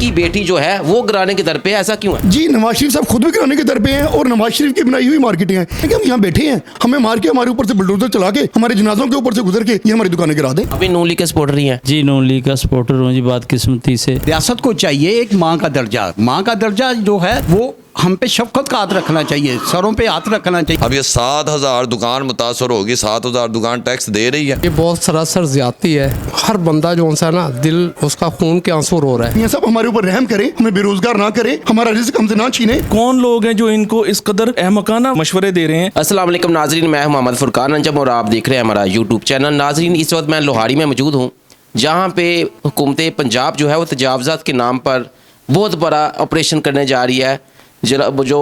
की बेटी जो है वो गिराने की दर पे है, ऐसा क्यों है? जी नवाज शरीफ साहब खुद भी गिराने के दर पे हैं और नवाज शरीफ की बनाई हुई मार्केटें हैं कि हम यहाँ बैठे हैं, हमें मार के हमारे ऊपर से बुलडोजर चला के हमारे जनाजों के ऊपर से गुजर के ये हमारी दुकानें गिरा दें। अभी नून लीग के सपोर्टर ही हैं। जी नून लीग का सपोर्टर हूँ जी, बदकिस्मती से। रियासत को चाहिए एक माँ का दर्जा जो है वो हम पे शफकत का हाथ रखना चाहिए, सरों पे हाथ रखना चाहिए। अब ये 7,000 दुकान मुतासर होगी, 7,000 दुकान टैक्स दे रही है। ये बहुत सरासर ज्यादती है। हर बंदा जो सा ना दिल उसका खून के आंसू रो रहा है। ये सब हमारे ऊपर रहम करें, हमें बेरोजगार ना करें, हमारा रिस्क हमसे ना छीने। कौन लोग हैं जो इनको इस कदर अहमकाना मशवरे दे रहे हैं? अस्सलाम वालेकुम नाजरीन, मैं हूं मोहम्मद फुरकान अंजम और आप देख रहे हैं हमारा यूट्यूब चैनल। नाजरीन, इस वक्त मैं लोहाड़ी में मौजूद हूँ, जहाँ पे हुकूमत पंजाब जो है वो तजावज़ात के नाम पर बहुत बड़ा ऑपरेशन करने जा रही है। जो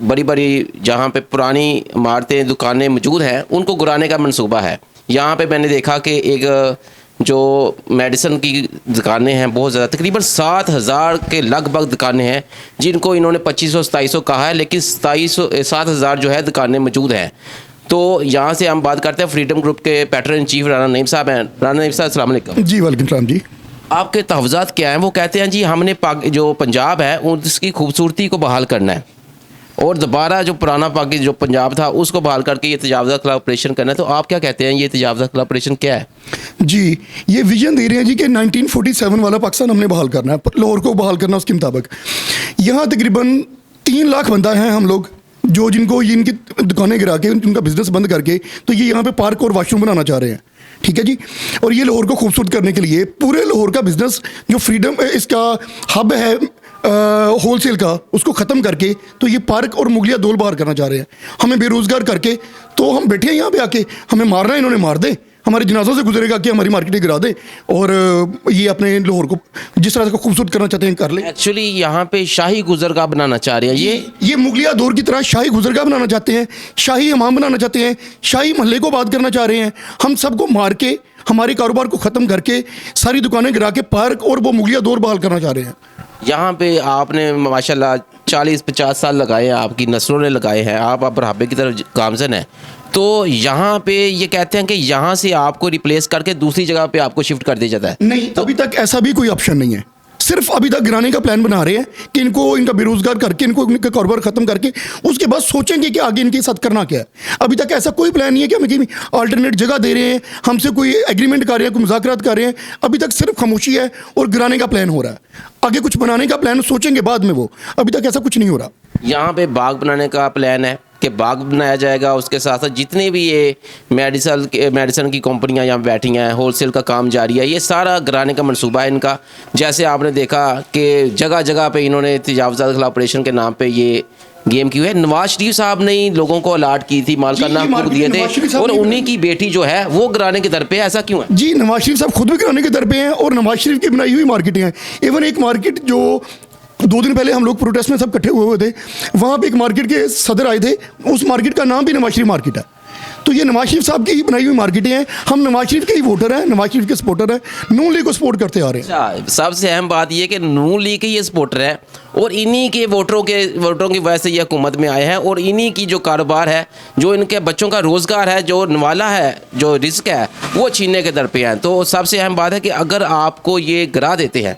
बड़ी बड़ी जहाँ पे पुरानी इमारतें दुकानें मौजूद हैं उनको गिराने का मंसूबा है। यहाँ पे मैंने देखा कि एक जो मेडिसिन की दुकानें हैं बहुत ज़्यादा, तकरीबन 7,000 के लगभग दुकानें हैं जिनको इन्होंने 2500-2700 कहा है, लेकिन 7,000 जो है दुकानें मौजूद हैं। तो यहाँ से हम बात करते हैं फ्रीडम ग्रुप के pattern in chief Rana Naeem साहब हैं। राना नईम साहब अस्सलाम वालेकुम। जी वालेकुम सलाम जी। आपके तहफ़्ज़ात क्या हैं? वो कहते हैं जी हमने जो पंजाब है उसकी खूबसूरती को बहाल करना है और दोबारा जो पुराना जो पंजाब था उसको बहाल करके ये तजावज़ात खिलाफ ऑपरेशन करना है। तो आप क्या कहते हैं, ये तजावज़ात खिलाफ ऑपरेशन क्या है? जी ये विजन दे रहे हैं जी कि 1947 वाला पाकिस्तान हमने बहाल करना है, लाहौर को बहाल करना उसके मुताबिक। यहाँ तकरीबन 3 लाख बंदा हैं हम लोग जो जिनको इनकी दुकानें गिरा के उनका बिजनेस बंद करके तो ये यहाँ पे पार्क और वाशरूम बनाना चाह रहे हैं। ठीक है जी। और ये लाहौर को खूबसूरत करने के लिए पूरे लाहौर का बिजनेस जो फ्रीडम इसका हब है होलसेल का उसको ख़त्म करके तो ये पार्क और मुगलिया दोल बाहर करना चाह रहे हैं, हमें बेरोज़गार करके। तो हम बैठे हैं यहाँ पे आके, हमें मारना है, इन्होंने मार दें, हमारे जनाजों से गुजरेगा कि हमारी मार्केटें गिरा दें और ये अपने लाहौर को जिस तरह से खूबसूरत करना चाहते हैं कर लें। एक्चुअली यहाँ पे शाही गुजरगाह बनाना चाह रहे हैं ये मुगलिया दौर की तरह शाही गुजरगाह बनाना चाहते हैं, शाही इमाम बनाना चाहते हैं, शाही महल्ले को बात करना चाह रहे हैं। हम सबको मार के हमारे कारोबार को ख़त्म करके सारी दुकानें गिरा के पार्क और वो मुगलिया दौर बहाल करना चाह रहे हैं। यहाँ पे आपने माशाल्लाह 40-50 साल लगाए हैं, आपकी नस्लों ने लगाए हैं, आप बुढ़ापे की तरफ गामजन है। तो यहाँ पे ये कहते हैं कि यहाँ से आपको रिप्लेस करके दूसरी जगह पे आपको शिफ्ट कर दिया जाता है। नहीं, अभी तक ऐसा भी कोई ऑप्शन नहीं है। सिर्फ अभी तक गिराने का प्लान बना रहे हैं कि इनका बेरोजगार करके इनका कारोबार खत्म करके उसके बाद सोचेंगे कि आगे इनके साथ करना क्या है। अभी तक ऐसा कोई प्लान नहीं है कि हमें कहीं अल्टरनेट जगह दे रहे हैं, हमसे कोई एग्रीमेंट कर रहे हैं, कोई मुज़ाकरात कर रहे हैं। अभी तक सिर्फ खामोशी है और गिराने का प्लान हो रहा है। आगे कुछ बनाने का प्लान सोचेंगे बाद में, वो अभी तक ऐसा कुछ नहीं हो रहा। यहाँ पे बाग बनाने का प्लान है कि बाग बनाया जाएगा, उसके साथ साथ जितने भी ये मेडिसिन की कंपनियां यहाँ बैठी हैं, होलसेल का काम जारी है, ये सारा गिराने का मंसूबा है इनका। जैसे आपने देखा कि जगह जगह पे इन्होंने तजावज़ात खिलाफ ऑपरेशन के नाम पे ये गेम की हुई है। नवाज शरीफ साहब ने लोगों को अलाट की थी, मालकाना हकूक़ दिए थे और उन्हीं की बेटी जो है वो गिराने के दर पे है, ऐसा क्यों है? जी नवाज शरीफ साहब खुद भी गिराने के दर पे हैं और नवाज शरीफ की बनाई हुई मार्केटें हैं। इवन एक मार्केट जो 2 दिन पहले हम लोग प्रोटेस्ट में सब इकट्ठे हुए थे, वहाँ पे एक मार्केट के सदर आए थे, उस मार्केट का नाम भी नवाज शरीफ मार्केट है। तो ये नवाज शरीफ साहब की ही बनाई हुई मार्केटें हैं। हम नवाज शरीफ के ही वोटर हैं, नवाज शरीफ के सपोर्टर हैं, नून लीग को सपोर्ट करते आ रहे हैं। अच्छा, सबसे अहम बात ये कि नून लीग के ये सपोर्टर हैं और इन्हीं के वोटरों की वजह से ये हुकूमत में आए हैं और इन्हीं की जो कारोबार है, जो इनके बच्चों का रोज़गार है, जो नवाला है, जो रिस्क है, वो छीनने के दर पे हैं। तो सबसे अहम बात है कि अगर आपको ये गिरा देते हैं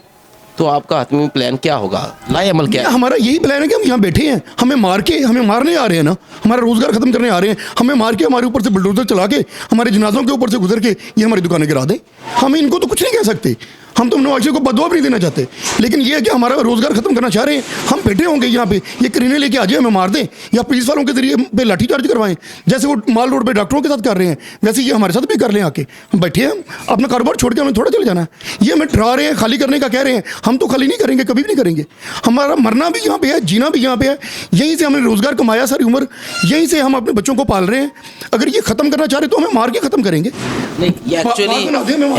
तो आपका हतमी प्लान क्या होगा, लाए अमल क्या है? हमारा यही प्लान है कि हम यहाँ बैठे हैं, हमें मारने आ रहे हैं ना, हमारा रोज़गार ख़त्म करने आ रहे हैं, हमें मार के हमारे ऊपर से बुलडोजर चला के हमारे जनाजों के ऊपर से गुजर के ये हमारी दुकानें गिरा दें। हम इनको तो कुछ नहीं कह सकते, हम तो नवाज शरीफ को बददुआ भी नहीं देना चाहते, लेकिन ये है कि हमारा रोज़गार ख़त्म करना चाह रहे हैं। हम बैठे होंगे यहाँ पे, ये करीने लेके आ जाए हमें मार दें या पुलिस वालों के जरिए पे लाठीचार्ज करवाएं, जैसे वो माल रोड पे डॉक्टरों के साथ कर रहे हैं, वैसे ये हमारे साथ भी कर लें आके। हम बैठे हैं, अपना कारोबार छोड़ के हमें थोड़ा चले जाना है। ये हमें डरा रहे हैं, खाली करने का कह रहे हैं, हम तो खाली नहीं करेंगे, कभी भी नहीं करेंगे। हमारा मरना भी यहाँ पे है, जीना भी यहाँ पे है, यहीं से हमने रोज़गार कमाया सारी उम्र, यहीं से हम अपने बच्चों को पाल रहे हैं। अगर ये ख़त्म करना चाह रहे तो हमें मार के ख़त्म करेंगे। नहीं,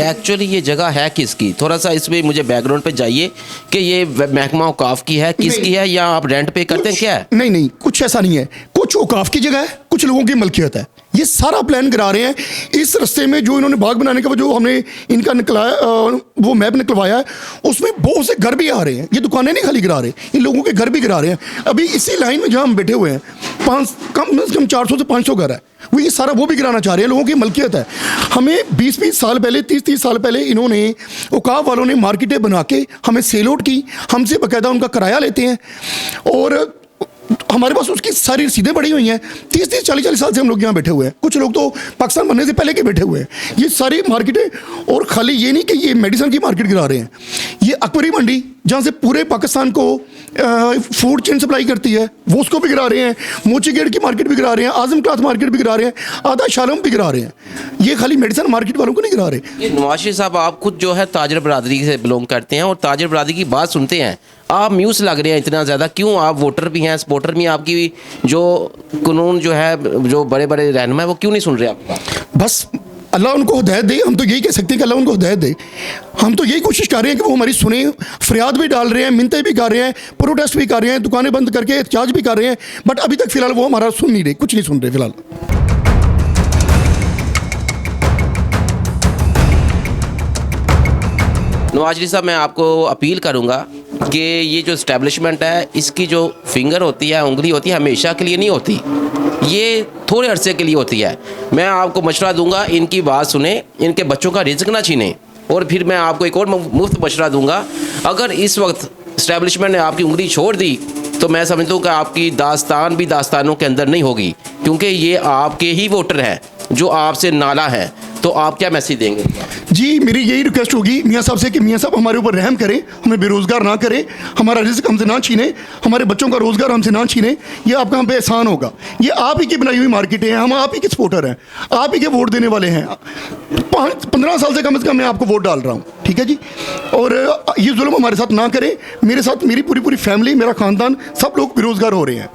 एक्चुअली ये जगह है किसकी? थोड़ा सा इसमें मुझे बैकग्राउंड पे जाइए कि ये महकमा औकाफ की है, किसकी है, या आप रेंट पे करते हैं, क्या है? नहीं, कुछ ऐसा नहीं है। कुछ औकाफ की जगह है, कुछ लोगों की मलकियत है। ये सारा प्लान करा रहे हैं। इस रास्ते में जो इन्होंने बाग बनाने का जो हमने इनका निकलाया वो मैप निकलवाया है, उसमें बहुत से घर भी आ रहे हैं। ये दुकानें नहीं खाली गिरा रहे, इन लोगों के घर भी गिरा रहे हैं। अभी इसी लाइन में जहाँ हम बैठे हुए हैं कम से कम 400 से 500 घर है, वो ये सारा वो भी गिराना चाह रहे हैं। लोगों की मलकियत है। हमें 20-20 साल पहले 30-30 साल पहले इन्होंने औकाफ वालों ने मार्केटें बना के हमें सेल आउट की, हमसे बाकायदा उनका किराया लेते हैं और हमारे पास उसकी सारी रसीदें पड़ी हुई हैं। 30-30 40-40 साल से हम लोग यहाँ बैठे हुए हैं। कुछ लोग तो पाकिस्तान बनने से पहले के बैठे हुए हैं। ये सारी मार्केटें, और खाली ये नहीं कि ये मेडिसिन की मार्केट गिरा रहे हैं, ये अकबरी मंडी जहाँ से पूरे पाकिस्तान को फूड चेन सप्लाई करती है वो उसको भी गिरा रहे हैं। मोची गेट की मार्केट भी गिरा रहे हैं, आजम क्लाथ मार्केट भी गिरा रहे हैं, आधा शालम भी गिरा रहे हैं। ये खाली मेडिसिन मार्केट वालों को नहीं गिरा रहे। ये नवाज शरीफ साहब, आप खुद जो है ताजर बरादरी से बिलोंग करते हैं और ताजर बरादरी की बात सुनते हैं, आप म्यूस लग रहे हैं इतना ज़्यादा क्यों? आप वोटर भी हैं, सपोर्टर भी हैं, आपकी जो कानून जो है, जो बड़े बड़े रहनुमा है, वो क्यों नहीं सुन रहे आपका? बस अल्लाह उनको हिदायत दे। हम तो यही कह सकते हैं कि अल्लाह उनको हिदायत दे। हम तो यही कोशिश कर रहे हैं कि वो हमारी सुने। फरियाद भी डाल रहे हैं, मिन्नतें भी कर रहे हैं, प्रोटेस्ट भी कर रहे हैं, दुकानें बंद करके एहतजाज भी कर रहे हैं, बट अभी तक फ़िलहाल वो हमारा सुन नहीं रहे, कुछ नहीं सुन रहे फ़िलहाल। नवाज शरीफ साहब, मैं आपको अपील करूंगा कि ये जो इस्टेब्लिशमेंट है, इसकी जो फिंगर होती है, उंगली होती है, हमेशा के लिए नहीं होती, ये थोड़े अरसे के लिए होती है। मैं आपको मशवरा दूंगा, इनकी बात सुने, इनके बच्चों का रिज्क ना छीने। और फिर मैं आपको एक और मुफ्त मशवरा दूंगा, अगर इस वक्त इस्टेब्लिशमेंट ने आपकी उंगली छोड़ दी तो मैं समझता हूँ कि आपकी दास्तान भी दास्तानों के अंदर नहीं होगी, क्योंकि ये आपके ही वोटर हैं जो आपसे नाला है। तो आप क्या मैसेज देंगे? जी, मेरी यही रिक्वेस्ट होगी मियाँ साहब से कि मियाँ साहब हमारे ऊपर रहम करें, हमें बेरोज़गार ना करें, हमारा रिज़्क हमसे ना छीने, हमारे बच्चों का रोज़गार हमसे ना छीने। ये आपका हम पे एहसान होगा। ये आप ही की बनाई हुई मार्केटें हैं, हम आप ही के सपोर्टर हैं, आप ही के वोट देने वाले हैं। 15 साल से कम मैं आपको वोट डाल रहा हूँ, ठीक है जी। और ये जुल्म हमारे साथ ना करें। मेरे साथ मेरी पूरी फैमिली, मेरा ख़ानदान, सब लोग बेरोज़गार हो रहे हैं।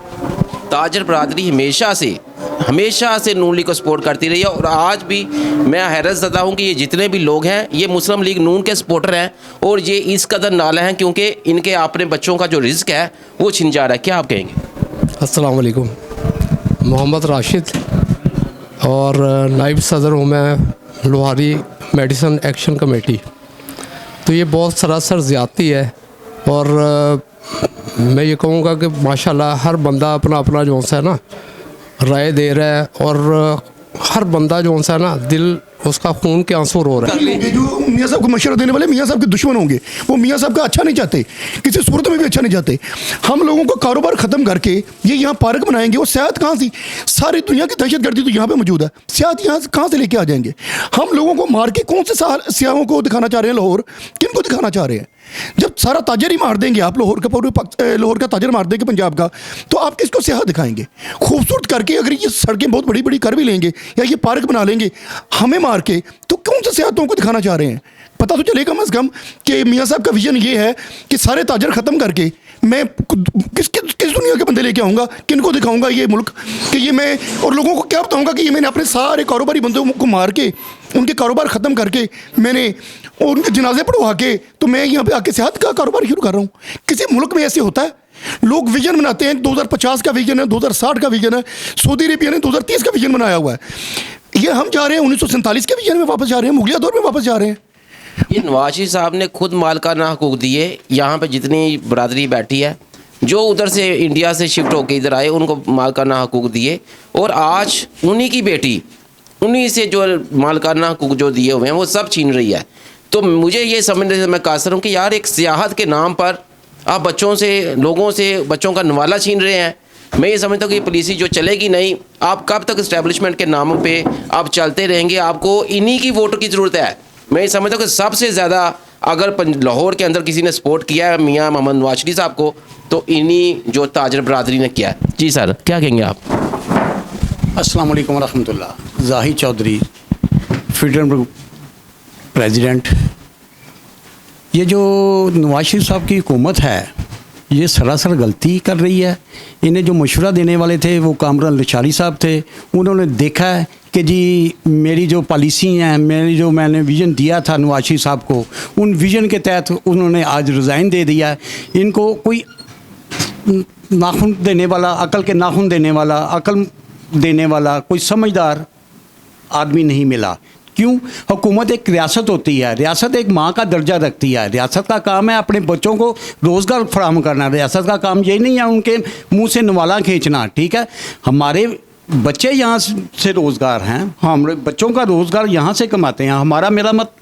ताजर बरादरी हमेशा से नून लीग को सपोर्ट करती रही है और आज भी मैं हैरत ज़दा हूँ कि ये जितने भी लोग हैं ये मुस्लिम लीग नून के सपोर्टर हैं और ये इस कदर नाला हैं क्योंकि इनके अपने बच्चों का जो रिस्क है वो छिन जा रहा है। क्या आप कहेंगे? अस्सलाम वालेकुम। मोहम्मद राशिद और नायब सदर हूँ मैं लोहारी मेडिसिन एक्शन कमेटी। तो ये बहुत सरासर ज़्यादती है और मैं ये कहूँगा कि माशाल्लाह हर बंदा अपना अपना जो है ना राय दे रहा है और हर बंदा जो है ना दिल उसका खून के आंसू रो रहा है। ये जो मियाँ साहब को मशवरा देने वाले मियाँ साहब के दुश्मन होंगे, वो मियाँ साहब का अच्छा नहीं चाहते, किसी सूरत में भी अच्छा नहीं चाहते। हम लोगों को कारोबार ख़त्म करके ये यहाँ पार्क बनाएंगे, वो सेहत कहाँ से? सारी दुनिया की दहशतगर्दी तो यहाँ पे मौजूद है, सेहत यहाँ से कहाँ से लेके आ जाएंगे? हम लोगों को मार के कौन से सियाहों को दिखाना चाह रहे हैं? लाहौर किन को दिखाना चाह रहे हैं? जब सारा ताजर ही मार देंगे आप, लाहौर का ताजर मार देंगे पंजाब का, तो आप किसको सियाह दिखाएंगे? खूबसूरत करके अगर ये सड़कें बहुत बड़ी बड़ी कर भी लेंगे या ये पार्क बना लेंगे हमें मार के, तो कौन से सियाहतों को दिखाना चाह रहे हैं? पता तो चले कम अज़ कम कि मियाँ साहब का विजन ये है कि सारे ताजर ख़त्म करके मैं किस दुनिया के बंदे लेके आऊँगा, किन को दिखाऊँगा ये मुल्क कि ये मैं, और लोगों को क्या बताऊँगा कि ये मैंने अपने सारे कारोबारी बंदों को मार के, उनके कारोबार ख़त्म करके, मैंने उनके जनाजे पढ़वा के, तो मैं यहाँ पे आके सेहत का कारोबार शुरू कर रहा हूँ। किसी मुल्क में ऐसे होता है? लोग विजन बनाते हैं, 2050 का विजन है, 2060 का विजन है, सऊदी अरेबिया ने 2030 का विजन बनाया हुआ है। ये हम जा रहे हैं 1947 के विजन में वापस जा रहे हैं, मुगलिया दौर में वापस जा रहे हैं। ये नवाज शरीफ साहब ने खुद मालिकाना हकूक़ दिए, यहाँ पे जितनी बरादरी बैठी है, जो उधर से इंडिया से शिफ्ट होकर इधर आए उनको मालिकाना हकूक़ दिए, और आज उन्हीं की बेटी उन्हीं से जो मालिकाना हकूक़ जो दिए हुए हैं वो सब छीन रही है। तो मुझे ये समझने से मैं कासर हूँ कि यार एक सियाहत के नाम पर आप बच्चों से, लोगों से बच्चों का नवाला छीन रहे हैं। मैं ये समझता हूँ कि पॉलिसी जो चलेगी नहीं। आप कब तक इस्टेब्लिशमेंट के नामों पे आप चलते रहेंगे? आपको इन्हीं की वोटों की ज़रूरत है। मैं ये समझता हूँ कि सबसे ज़्यादा अगर लाहौर के अंदर किसी ने सपोर्ट किया है मियाँ मोहम्मद नवाज शरीफ साहब को, तो इन्हीं जो ताजर बरादरी ने किया है। जी सर, क्या कहेंगे आप? अस्सलाम वालेकुम रहमतुल्लाह। Zahid Chaudhary, freedom president. ये जो नवाज शरीफ साहब की हुकूमत है ये सरासर गलती कर रही है। इन्हें जो मशवरा देने वाले थे वो कामरान लशारी साहब थे। उन्होंने देखा है कि जी मेरी जो पॉलिसी हैं, मैंने विज़न दिया था नवाज शरीफ साहब को, उन विज़न के तहत उन्होंने आज रिज़ाइन दे दिया है। इनको कोई नाखून देने वाला, अकल के नाखून देने वाला, अकल देने वाला कोई समझदार आदमी नहीं मिला। क्यों? हुकूमत एक रियासत होती है, रियासत एक माँ का दर्जा रखती है। रियासत का काम है अपने बच्चों को रोज़गार फराहम करना। रियासत का काम ये नहीं है उनके मुंह से नवाला खींचना। ठीक है, हमारे बच्चे यहाँ से रोज़गार हैं, हमारे बच्चों का रोज़गार यहाँ से कमाते हैं। मेरा मत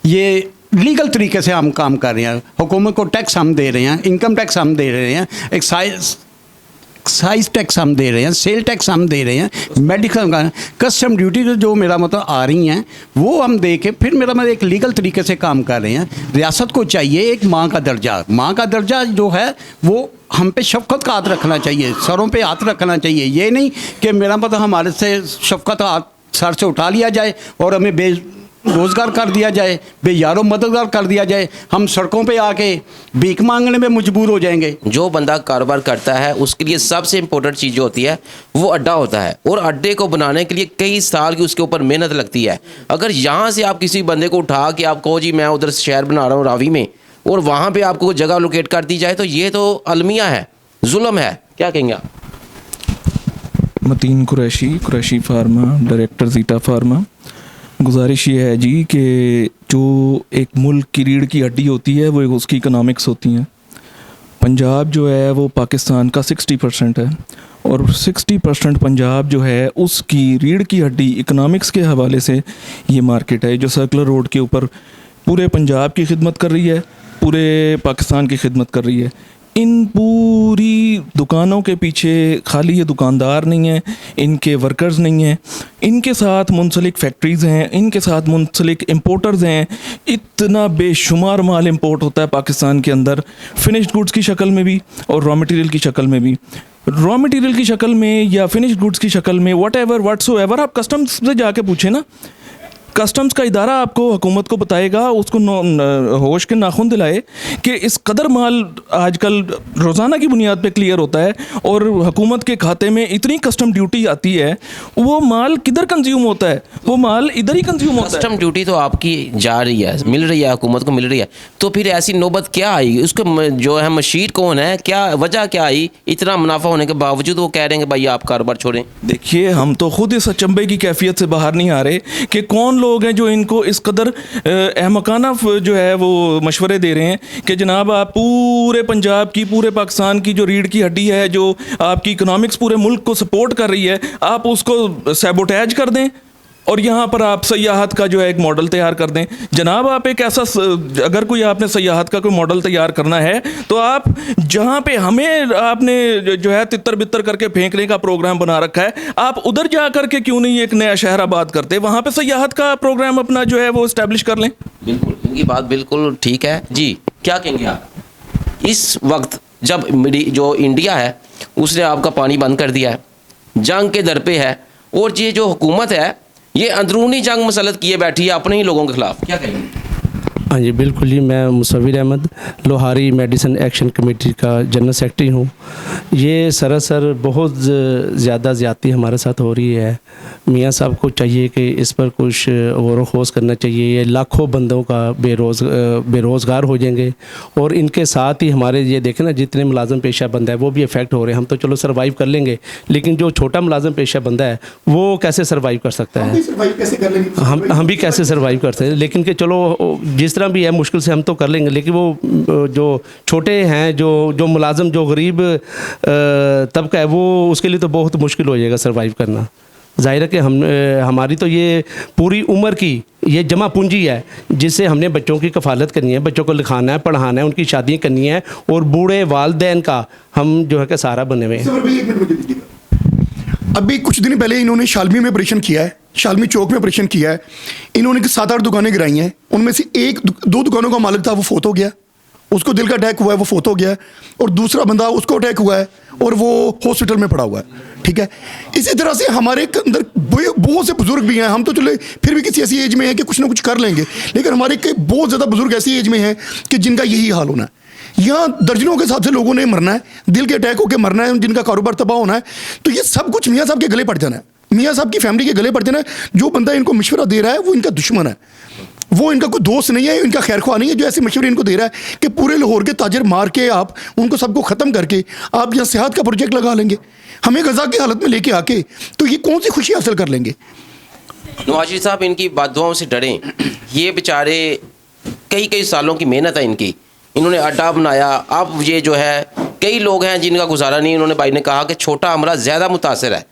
ये लीगल तरीके से हम काम कर रहे हैं। हुकूमत को टैक्स हम दे रहे हैं, इनकम टैक्स हम दे रहे हैं, एक्साइज टैक्स हम दे रहे हैं, सेल टैक्स हम दे रहे हैं, मेडिकल का कस्टम ड्यूटी जो मेरा मतलब आ रही हैं वो हम दे के फिर मेरा मतलब एक लीगल तरीके से काम कर रहे हैं। रियासत को चाहिए एक माँ का दर्जा। माँ का दर्जा जो है वो हम पे शफ़क़त का हाथ रखना चाहिए, सरों पे हाथ रखना चाहिए। ये नहीं कि मेरा मतलब हमारे से शफ़क़त का हाथ सर से उठा लिया जाए और हमें रोज़गार कर दिया जाए, बेयारो मददगार कर दिया जाए, हम सड़कों पे आके भीख मांगने में मजबूर हो जाएंगे। जो बंदा कारोबार करता है उसके लिए सबसे इम्पोर्टेंट चीज़ जो होती है वो अड्डा होता है, और अड्डे को बनाने के लिए कई साल की उसके ऊपर मेहनत लगती है। अगर यहाँ से आप किसी बंदे को उठा के आप कहो जी मैं उधर शहर बना रहा हूँ रावी में, और वहाँ पर आपको जगह लोकेट कर दी जाए, तो ये तो अलमिया है, जुल्म है। क्या कहेंगे आप? Mateen Qureshi pharma, director Zeta pharma. गुजारिश ये है जी कि जो एक मुल्क की रीढ़ की हड्डी होती है वो उसकी इकोनॉमिक्स होती हैं। पंजाब जो है वो पाकिस्तान का 60% है, और 60% पंजाब जो है उसकी रीढ़ की हड्डी इकोनॉमिक्स के हवाले से ये मार्केट है जो सर्कुलर रोड के ऊपर पूरे पंजाब की खिदमत कर रही है, पूरे पाकिस्तान की खिदमत कर रही है। इन पूरी दुकानों के पीछे खाली ये दुकानदार नहीं हैं, इनके वर्कर्स नहीं हैं, इनके साथ मुंसलिक फैक्ट्रीज़ हैं, इनके साथ मुंसलिक इंपोर्टर्स हैं। इतना बेशुमार माल इंपोर्ट होता है पाकिस्तान के अंदर, फिनिश्ड गुड्स की शक्ल में भी और रॉ मटेरियल की शक्ल में भी। रॉ मटेरियल की शक्ल में या फिनिश्ड गुड्स की शक्ल में व्हाटसोएवर आप कस्टम्स से जाके पूछे ना, कस्टम्स का इदारा आपको हुकूमत को बताएगा, उसको होश के नाखून दिलाए कि इस कदर माल आजकल रोज़ाना की बुनियाद पे क्लियर होता है और हुकूमत के खाते में इतनी कस्टम ड्यूटी आती है, वो माल किधर कंज्यूम होता है? वो माल इधर ही कंज्यूम होता है। कस्टम ड्यूटी तो आपकी जा रही है, मिल रही है, हुकूमत को मिल रही है, तो फिर ऐसी नौबत क्या आई? उसको जो है मशीर कौन है, क्या वजह क्या आई? इतना मुनाफा होने के बावजूद वो कह रहे हैं कि भाई आप कारोबार छोड़ें। देखिए, हम तो खुद इस अचंभे की कैफियत से बाहर नहीं आ रहे कि कौन लोग हैं जो इनको इस कदर अहमकाना जो है वो मशवरे दे रहे हैं कि जनाब आप पूरे पंजाब की, पूरे पाकिस्तान की जो रीढ़ की हड्डी है, जो आपकी इकोनॉमिक्स पूरे मुल्क को सपोर्ट कर रही है, आप उसको सैबोटेज कर दें और यहाँ पर आप सयाहत का जो है एक मॉडल तैयार कर दें। जनाब आप एक ऐसा, अगर कोई आपने सयाहत का कोई मॉडल तैयार करना है तो आप जहाँ पे हमें आपने जो है तितर बितर करके फेंकने का प्रोग्राम बना रखा है, आप उधर जा करके क्यों नहीं एक नया शहर आबाद करते, वहाँ पे सयाहत का प्रोग्राम अपना जो है वो इस्टेब्लिश कर लें। बिल्कुल, इनकी बात बिल्कुल ठीक है जी। क्या कहेंगे आप? इस वक्त जब जो इंडिया है उसने आपका पानी बंद कर दिया है, जंग के दर पे है, और ये जो हुकूमत है ये अंदरूनी जंग मसलत किए बैठी है अपने ही लोगों के खिलाफ, क्या कहेंगे? हाँ जी बिल्कुल जी, मैं Musavvir Ahmad Lohari medicine action committee का जनरल सेक्रेटरी हूँ। ये सरासर बहुत ज़्यादा ज़्यादती हमारे साथ हो रही है। मियाँ साहब को चाहिए कि इस पर कुछ गौर खोज करना चाहिए। ये लाखों बंदों का बेरोज़गार हो जाएंगे, और इनके साथ ही हमारे ये देखें ना जितने मुलाजम पेशा बंदा है वो भी इफ़ेक्ट हो रहे हैं। हम तो चलो सर्वाइव कर लेंगे, लेकिन जो छोटा मुलाजम पेशा बंदा है वो कैसे सर्वाइव कर सकता है? हम भी कैसे सर्वाइव करते हैं, लेकिन कि चलो जिस तरह भी है मुश्किल से हम तो कर लेंगे, लेकिन वो जो छोटे हैं, जो मुलाजम, जो गरीब तबका है, वो उसके लिए तो बहुत मुश्किल हो जाएगा सर्वाइव करना। ज़ाहिर है कि हमारी तो ये पूरी उम्र की ये जमा पूंजी है जिससे हमने बच्चों की कफ़ालत करनी है, बच्चों को लिखाना है, पढ़ाना है, उनकी शादियाँ करनी है, और बूढ़े वालिदैन का हम जो है कि सहारा बने हुए हैं। अभी कुछ दिन पहले इन्होंने शालमी में ऑपरेशन किया है, शालमी चौक में ऑपरेशन किया है। इन्होंने 7-8 दुकानें गिराई हैं, उनमें से 1-2 दुकानों का मालिक था वो फोत हो गया, उसको दिल का अटैक हुआ है, वो फोत हो गया है, और दूसरा बंदा उसको अटैक हुआ है और वो हॉस्पिटल में पड़ा हुआ है। ठीक है, इसी तरह से हमारे अंदर बहुत से बुजुर्ग भी हैं। हम तो चले फिर भी किसी ऐसी एज में हैं कि कुछ ना कुछ कर लेंगे, लेकिन हमारे कई बहुत ज़्यादा बुजुर्ग ऐसी एज में हैं कि जिनका यही हाल होना है। यहाँ दर्जनों के हिसाब से लोगों ने मरना है, दिल के अटैक होकर मरना है, जिनका कारोबार तबाह होना है। तो ये सब कुछ मियाँ साहब के गले पड़ जाना है, मियाँ साहब की फैमिली के गले पड़ जाना है। जो बंदा इनको मशवरा दे रहा है वो इनका दुश्मन है, वो इनका कोई दोस्त नहीं है, इनका खैरख्वाह नहीं है। जो ऐसे मशवरे इनको दे रहा है कि पूरे लाहौर के ताजर मार के आप उनको सबको ख़त्म करके आप यहाँ सेहत का प्रोजेक्ट लगा लेंगे, हमें गज़ा की हालत में लेके आके, तो ये कौन सी खुशी हासिल कर लेंगे? नवाज शरीफ साहब इनकी बददुआओं से डरें। ये बेचारे कई कई सालों की मेहनत है इनकी, इन्होंने अड्डा बनाया। अब ये जो है कई लोग हैं जिनका गुजारा नहीं। उन्होंने भाई ने कहा कि छोटा अमला ज़्यादा मुतासर है।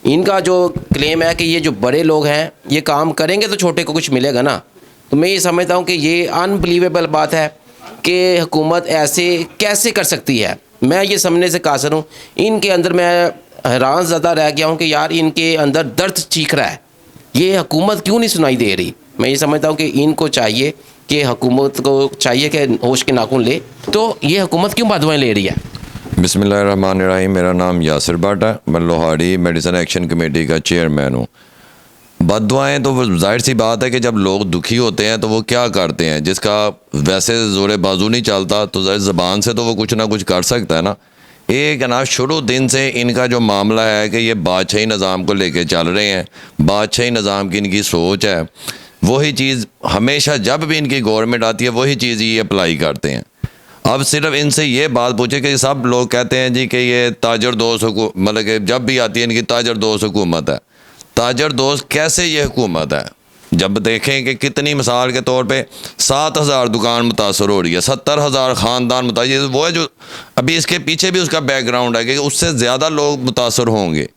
इनका जो क्लेम है कि ये जो बड़े लोग हैं ये काम करेंगे तो छोटे को कुछ मिलेगा ना। तो मैं ये समझता हूँ कि ये अनबिलीवेबल बात है कि हुकूमत ऐसे कैसे कर सकती है। मैं ये समझने से कासर हूँ। इनके अंदर मैं हैरान ज़्यादा रह गया हूँ कि यार इनके अंदर दर्द चीख रहा है, ये हुकूमत क्यों नहीं सुनाई दे रही। मैं ये समझता हूँ कि इनको चाहिए कि हुकूमत को चाहिए कि होश के नाखून ले। तो ये हुकूमत क्यों बददुआएं ले रही है? बिस्मिल्लाहिर्रहमानिर्रहीम। मेरा नाम यासिर भट्ट है, मैं लोहाड़ी मेडिसन एक्शन कमेटी का चेयरमैन हूँ। बददुआएं तो जाहिर सी बात है कि जब लोग दुखी होते हैं तो वो क्या करते हैं, जिसका वैसे ज़ोरे बाजू नहीं चलता तो ज़बान से तो वो कुछ ना कुछ कर सकता है ना। एक ना शुरू दिन से इनका जो मामला है कि ये बादशाही निज़ाम को लेके चल रहे हैं, बादशाही निज़ाम की इनकी सोच है। वही चीज़ हमेशा जब भी इनकी गवर्नमेंट आती है वही चीज़ ये अप्लाई करते हैं। अब सिर्फ इनसे ये बात पूछे कि सब लोग कहते हैं जी कि ये ताजर दोस्त मतलब कि जब भी आती है इनकी ताजर दोस्त हुकूमत है। ताजर दोस्त कैसे ये हुकूमत है? जब देखें कि कितनी मिसाल के तौर पे 7,000 दुकान मुतासर हो रही है, 70,000 ख़ानदान मुतासर, वो है जो अभी इसके पीछे भी उसका बैकग्राउंड है कि उससे ज़्यादा लोग मुतासर होंगे।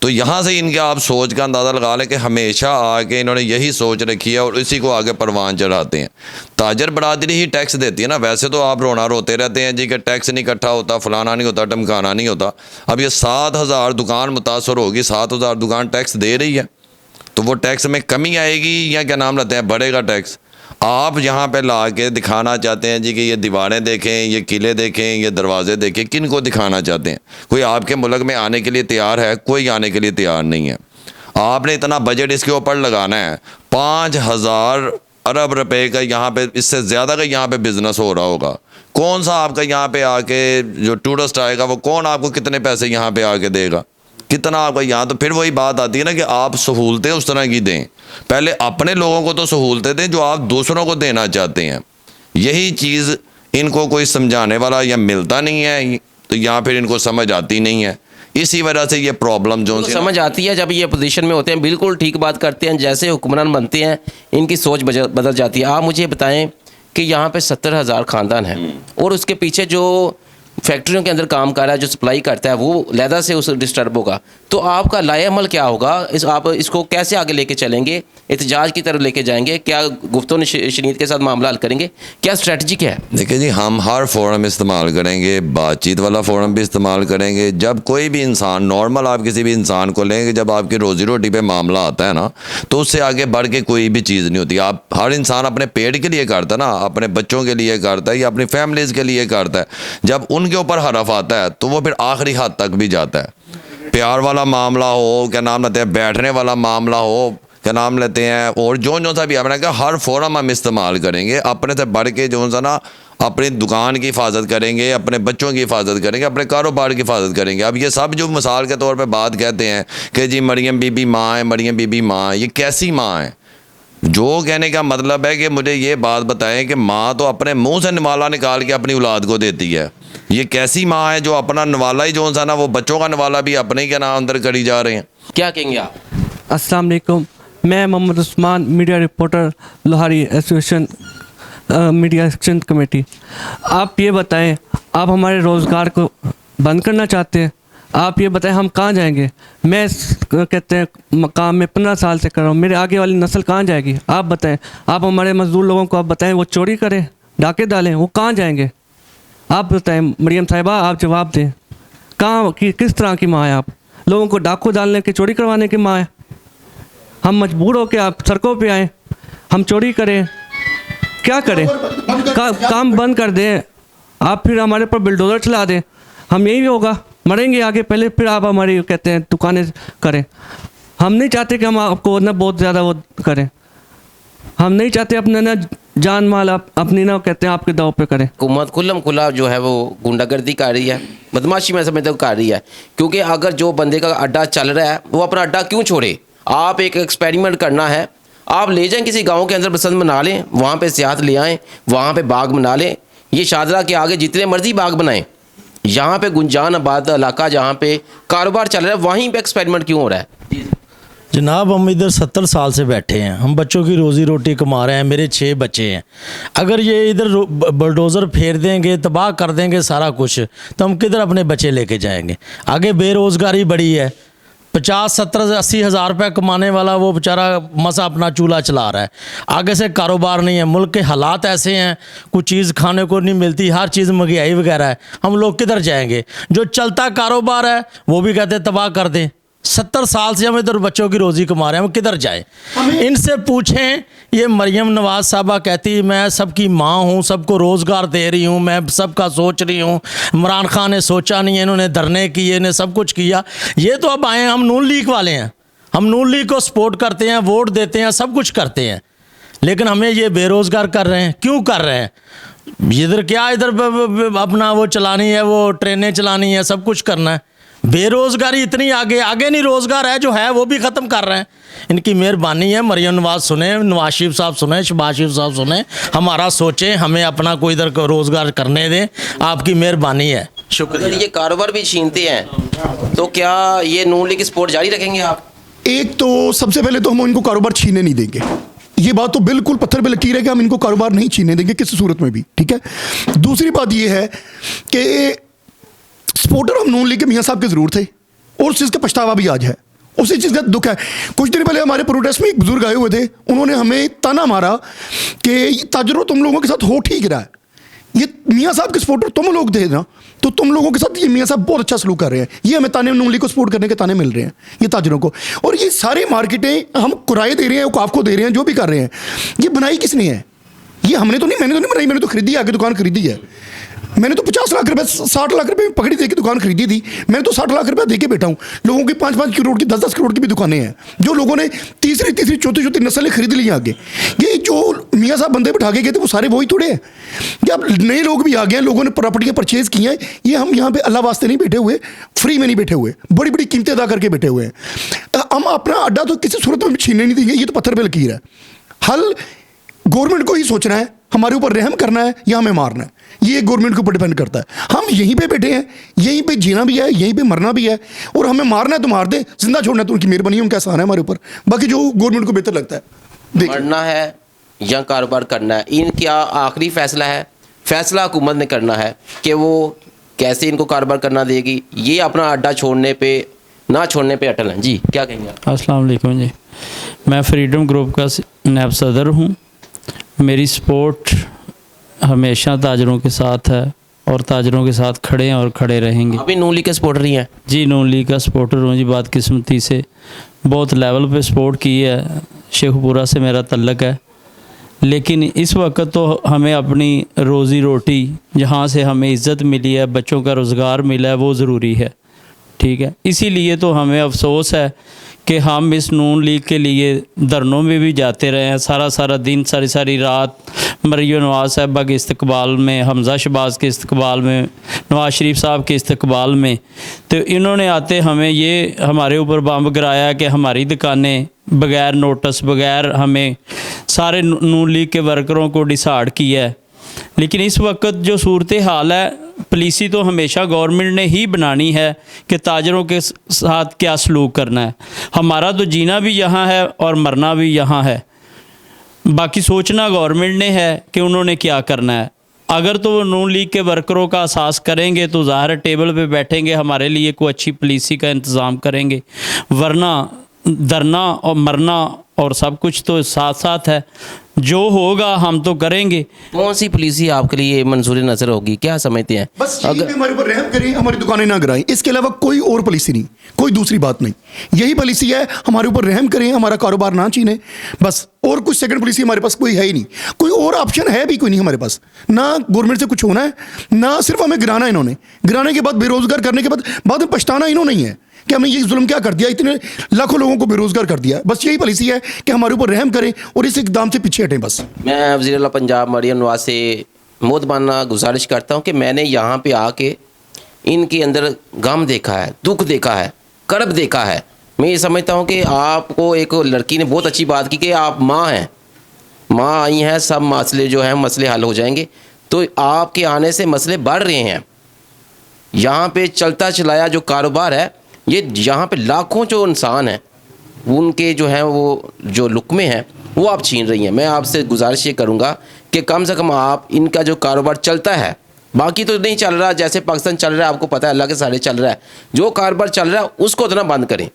तो यहाँ से इनके आप सोच का अंदाज़ा लगा लें कि हमेशा आके इन्होंने यही सोच रखी है और इसी को आगे परवान चढ़ाते हैं। ताजर बरादरी ही टैक्स देती है ना। वैसे तो आप रोते रहते हैं जी कि टैक्स नहीं इकट्ठा होता, फलाना नहीं होता, टमकाना नहीं होता। अब ये 7,000 दुकान मुतासर होगी, 7,000 दुकान टैक्स दे रही है, तो वो टैक्स में कमी आएगी या क्या नाम लेते हैं बढ़ेगा टैक्स? आप यहाँ पे ला के दिखाना चाहते हैं जी कि ये दीवारें देखें, ये किले देखें, ये दरवाजे देखें, किन को दिखाना चाहते हैं? कोई आपके मुल्क में आने के लिए तैयार है? कोई आने के लिए तैयार नहीं है। आपने इतना बजट इसके ऊपर लगाना है, 5,000 अरब रुपए का यहाँ पे, इससे ज़्यादा का यहाँ पे बिज़नेस हो रहा होगा। कौन सा आपका यहाँ पे आके जो टूरिस्ट आएगा वो कौन आपको कितने पैसे यहाँ पे आके देगा, कितना आपका यहाँ? तो फिर वही बात आती है ना कि आप सहूलतें उस तरह की दें। पहले अपने लोगों को तो सहूलतें दें जो आप दूसरों को देना चाहते हैं। यही चीज़ इनको कोई समझाने वाला या मिलता नहीं है, तो यहाँ फिर इनको समझ आती नहीं है। इसी वजह से ये प्रॉब्लम जो समझ आती है जब ये पोजीशन में होते हैं, बिल्कुल ठीक बात करते हैं, जैसे हुक्मरान बनते हैं इनकी सोच बदल जाती है। आप मुझे बताएं कि यहाँ पे 70,000 ख़ानदान हैं और उसके पीछे जो फैक्ट्रियों के अंदर काम कर रहा है, जो सप्लाई करता है, वो लहदा से उस डिस्टर्ब होगा। तो आपका लाए अमल क्या होगा? आप इसको कैसे आगे लेके चलेंगे? एहतजाज की तरफ लेके जाएंगे? क्या गुफ्तगू शनीद के साथ मामला हल करेंगे? क्या स्ट्रेटजी क्या है? देखिए जी, हम हर फोरम इस्तेमाल करेंगे, बातचीत वाला फोरम भी इस्तेमाल करेंगे। जब कोई भी इंसान नॉर्मल, आप किसी भी इंसान को लेंगे, जब आपकी रोज़ी रोटी पे मामला आता है ना, तो उससे आगे बढ़ के कोई भी चीज़ नहीं होती। आप हर इंसान अपने पेट के लिए करता है ना, अपने बच्चों के लिए करता है या अपनी फैमिलीज़ के लिए करता है। जब उनके ऊपर हरफ आता है तो वो फिर आखिरी हद तक भी जाता है। प्यार वाला मामला हो, क्या नाम लेते हैं, बैठने वाला मामला हो, क्या नाम लेते हैं, और जो सा भी आपने कहा, हर फोरम हम इस्तेमाल करेंगे। अपने से बढ़ के जो सा ना अपनी दुकान की हिफाजत करेंगे, अपने बच्चों की हिफाजत करेंगे, अपने कारोबार की हिफाजत करेंगे। अब ये सब जो मिसाल के तौर पे बात कहते हैं कि जी मरियम बीबी माँ है, मरियम बीबी माँ है, ये कैसी माँ है? जो कहने का मतलब है कि मुझे ये बात बताएं कि माँ तो अपने मुंह से नवाला निकाल के अपनी औलाद को देती है। ये कैसी माँ है जो अपना नवाला ही जो सा ना, वो बच्चों का नवाला भी अपने ही के नाम अंदर करी जा रहे हैं? क्या कहेंगे आप? अस्सलाम वालेकुम, मैं Mohammad Usman, media reporter, Lohari association media action committee. आप ये बताएं, आप हमारे रोज़गार को बंद करना चाहते हैं? आप ये बताएं हम कहाँ जाएंगे? मैं कहते हैं मकाम में 15 साल से कर रहा हूँ, मेरे आगे वाली नस्ल कहाँ जाएगी? आप बताएं। आप हमारे मजदूर लोगों को आप बताएं वो चोरी करें, डाके डालें, वो कहाँ जाएंगे? आप बताएं मरियम साहिबा, आप जवाब दें। कहाँ की किस तरह की माँ है आप? लोगों को डाकू डालने की, चोरी करवाने की माँ है? हम मजबूर हो के आप सड़कों पे आए, हम चोरी करें, क्या करें? काम बंद कर दें, आप फिर हमारे पर बिल्डोजर चला दें, हम यही होगा, मरेंगे आगे पहले, फिर आप हमारी कहते हैं दुकानें करें। हम नहीं चाहते कि हम आपको ना बहुत ज़्यादा वो करें, हम नहीं चाहते अपने ना जान माल आप अपनी ना कहते हैं आपके दाव पे करें। हुकूमत खुल्लम खुला जो है वो गुंडागर्दी कर रही है, बदमाशी में समझते कर रही है। क्योंकि अगर जो बंदे का अड्डा चल रहा है वो अपना अड्डा क्यों छोड़े? आप एक एक्सपेरिमेंट करना है, आप ले जाएं किसी गाँव के अंदर, पसंद बना लें, वहाँ पर सियाहत ले आएँ, वहाँ पर बाग बना लें। ये शादरा के आगे जितने मर्जी बाग बनाएं, यहाँ पे गुंजान आबाद इलाका जहाँ पे कारोबार चल रहा है, वहीं पे एक्सपेरिमेंट क्यों हो रहा है? जनाब हम इधर 70 साल से बैठे हैं, हम बच्चों की रोज़ी रोटी कमा रहे हैं, मेरे 6 बच्चे हैं। अगर ये इधर बुलडोज़र फेर देंगे, तबाह कर देंगे सारा कुछ, तो हम किधर अपने बच्चे लेके जाएंगे? आगे बेरोज़गारी बड़ी है, 50, 70, 80 हज़ार रुपये कमाने वाला वो बेचारा मसा अपना चूल्हा चला रहा है। आगे से कारोबार नहीं है, मुल्क के हालात ऐसे हैं, कुछ चीज़ खाने को नहीं मिलती, हर चीज़ महंगाई वगैरह है, हम लोग किधर जाएंगे? जो चलता कारोबार है वो भी कहते हैं तबाह कर दें। 70 साल से हम इधर बच्चों की रोज़ी कमा रहे हैं, हम किधर जाएं? इनसे पूछें। ये मरियम नवाज़ साहबा कहती मैं सबकी माँ हूँ, सबको रोज़गार दे रही हूँ, मैं सबका सोच रही हूँ। इमरान खान ने सोचा नहीं है, इन्होंने धरने किए, इन्हें सब कुछ किया। ये तो अब आए, हम नून लीग वाले हैं, हम नून लीग को सपोर्ट करते हैं, वोट देते हैं, सब कुछ करते हैं, लेकिन हमें ये बेरोज़गार कर रहे हैं। क्यों कर रहे हैं? इधर क्या, इधर अपना वो चलानी है, वो ट्रेनें चलानी है, सब कुछ करना है। बेरोज़गारी इतनी आगे नहीं, रोज़गार है जो है वो भी ख़त्म कर रहे हैं। इनकी मेहरबानी है, मरियम नवाज़ सुने, नवाज शरीफ साहब सुने, शहबाज शरीफ साहब सुने, हमारा सोचें, हमें अपना कोई इधर रोज़गार करने दें, आपकी मेहरबानी है। शुक्रिया। अगर ये कारोबार भी छीनते हैं तो क्या ये नून लीग की सपोर्ट जारी रखेंगे आप? एक तो सबसे पहले तो हम इनको कारोबार छीनने नहीं देंगे, ये बात तो बिल्कुल पत्थर पे लकीर है कि हम इनको कारोबार नहीं छीनने देंगे किसी सूरत में भी, ठीक है। दूसरी बात ये है कि सपोर्टर हम नून लीग के मियाँ साहब के ज़रूर थे और उस चीज़ का पछतावा भी आज है, उसी चीज़ का दुख है। कुछ दिन पहले हमारे प्रोटेस्ट में एक बुजुर्ग आए हुए थे, उन्होंने हमें ताना मारा कि ताजरों तुम लोगों के साथ हो ठीक रहा है, ये मियाँ साहब के सपोर्टर तुम लोग थे ना, तो तुम लोगों के साथ ये मियाँ साहब बहुत अच्छा सलूक कर रहे हैं। ये हमें ताने नून लीग को सपोर्ट करने के ताने मिल रहे हैं, ये ताजरों को। और ये सारी मार्केटें हम किराए दे रहे हैं, औकाफ को दे रहे हैं, जो भी कर रहे हैं, ये बनाई किसने है? ये हमने तो नहीं, मैंने तो नहीं बनाई, मैंने तो खरीदी, आगे दुकान खरीदी है। मैंने तो 50 लाख रुपए 60 लाख रुपए पकड़ी दे के दुकान खरीदी थी, मैंने तो 60 लाख रुपए दे के बैठा हूँ। लोगों की 5-5 करोड़ की 10-10 करोड़ की भी दुकानें हैं, जो लोगों ने तीसरी चौथी नस्लें खरीद ली आगे। ये जो मियाँ साहब बंदे बिठा के गए थे वो सारे वही थोड़े हैं, कि अब नए लोग भी आ गए हैं, लोगों ने प्रॉपर्टियाँ परचेज की हैं। ये हम यहाँ पे अल्लाह वास्ते नहीं बैठे हुए, फ्री में नहीं बैठे हुए, बड़ी बड़ी कीमतें अदा करके बैठे हुए हैं। हम अपना अड्डा तो किसी सूरत में छीनने नहीं देंगे, ये तो पत्थर पे लकीर है। हल गवर्नमेंट को ही सोचना है, हमारे ऊपर रहम करना है या हमें मारना है, ये गवर्नमेंट के ऊपर डिपेंड करता है। हम यहीं पे बैठे हैं, यहीं पे जीना भी है, यहीं पे मरना भी है, और हमें मारना है तो मार दे, जिंदा छोड़ना है तो उनकी मेहरबानी है, उनका एहसान है हमारे ऊपर। बाकी जो गवर्नमेंट को बेहतर लगता है। मरना है या कारोबार करना है, इनका आखिरी फैसला है, फैसला हुकूमत ने करना है कि वो कैसे इनको कारोबार करना देगी। ये अपना अड्डा छोड़ने पे ना छोड़ने पे अटल हैं। जी क्या कहेंगे आप? अस्सलाम वालेकुम जी, मैं फ्रीडम ग्रुप का नायब सदर हूँ। मेरी सपोर्ट हमेशा ताजरों के साथ है और ताजरों के साथ खड़े हैं और खड़े रहेंगे। अभी नून लीग के सपोर्टर ही हैं? जी नून लीग का सपोर्टर हूँ जी, बदकिस्मती से बहुत लेवल पे सपोर्ट की है, शेखपुरा से मेरा तल्लक है, लेकिन इस वक्त तो हमें अपनी रोज़ी रोटी, जहाँ से हमें इज़्ज़त मिली है, बच्चों का रोज़गार मिला है, वो ज़रूरी है, ठीक है। इसीलिए तो हमें अफसोस है कि हम इस नून लीग के लिए धरनों में भी जाते रहे हैं, सारा दिन, सारी रात मरियम नवाज़ साहबा के इस्तकबाल में, हमज़ा शहबाज के इस्तकबाल में, नवाज शरीफ साहब के इस्तकबाल में, तो इन्होंने आते हमें ये हमारे ऊपर बम गिराया कि हमारी दुकानें बग़ैर नोटिस, बग़ैर हमें सारे नून लीग के वर्करों को डिसाइड किया है। लेकिन इस वक्त जो सूरत हाल है, पॉलिसी तो हमेशा गवर्नमेंट ने ही बनानी है कि ताजरों के साथ क्या सलूक करना है। हमारा तो जीना भी यहाँ है और मरना भी यहाँ है, बाकी सोचना गवर्नमेंट ने है कि उन्होंने क्या करना है। अगर तो वो नून लीग के वर्करों का एहसास करेंगे तो ज़ाहिर टेबल पे बैठेंगे, हमारे लिए कोई अच्छी पॉलिसी का इंतज़ाम करेंगे, वरना धरना और मरना और सब कुछ तो साथ साथ है, जो होगा हम तो करेंगे। कौन सी पॉलिसी आपके लिए मंजूर नज़र होगी, क्या समझते हैं? बस अगर हमारे ऊपर रहम करें, हमारी दुकानें ना गिराएं, इसके अलावा कोई और पॉलिसी नहीं, कोई दूसरी बात नहीं, यही पॉलिसी है, हमारे ऊपर रहम करें, हमारा कारोबार ना छीने, बस। और कुछ सेकंड पॉलिसी हमारे पास कोई है ही नहीं, कोई और ऑप्शन है भी कोई नहीं हमारे पास। ना गवर्नमेंट से कुछ होना है, ना सिर्फ हमें गिराना है इन्होंने, गिराने के बाद बेरोजगार करने के बाद में पछताना इन्होंने ही है कि हमने ये जुल्म क्या कर दिया, इतने लाखों लोगों को बेरोजगार कर दिया। बस यही पॉलिसी है कि हमारे ऊपर रहम करें और इस इकदाम से पीछे हटें बस। मैं वज़ीर आला पंजाब मरियम नवाज़ से मोदबाना गुजारिश करता हूँ कि मैंने यहाँ पे आके इनके अंदर गम देखा है, दुख देखा है, कर्ब देखा है। मैं ये समझता हूँ कि आपको एक लड़की ने बहुत अच्छी बात की कि आप माँ हैं, माँ आई हैं, सब मसले जो हैं मसले हल हो जाएंगे। तो आपके आने से मसले बढ़ रहे हैं। यहाँ पे चलता चलाया जो कारोबार है, ये यहाँ पे लाखों जो इंसान हैं उनके जो है वो जो लुकमे हैं वो आप छीन रही हैं। मैं आपसे गुजारिश ये करूँगा कि कम से कम आप इनका जो कारोबार चलता है, बाकी तो नहीं चल रहा, जैसे पाकिस्तान चल रहा है आपको पता है, अल्लाह के सहारे चल रहा है, जो कारोबार चल रहा है उसको उतना बंद करें।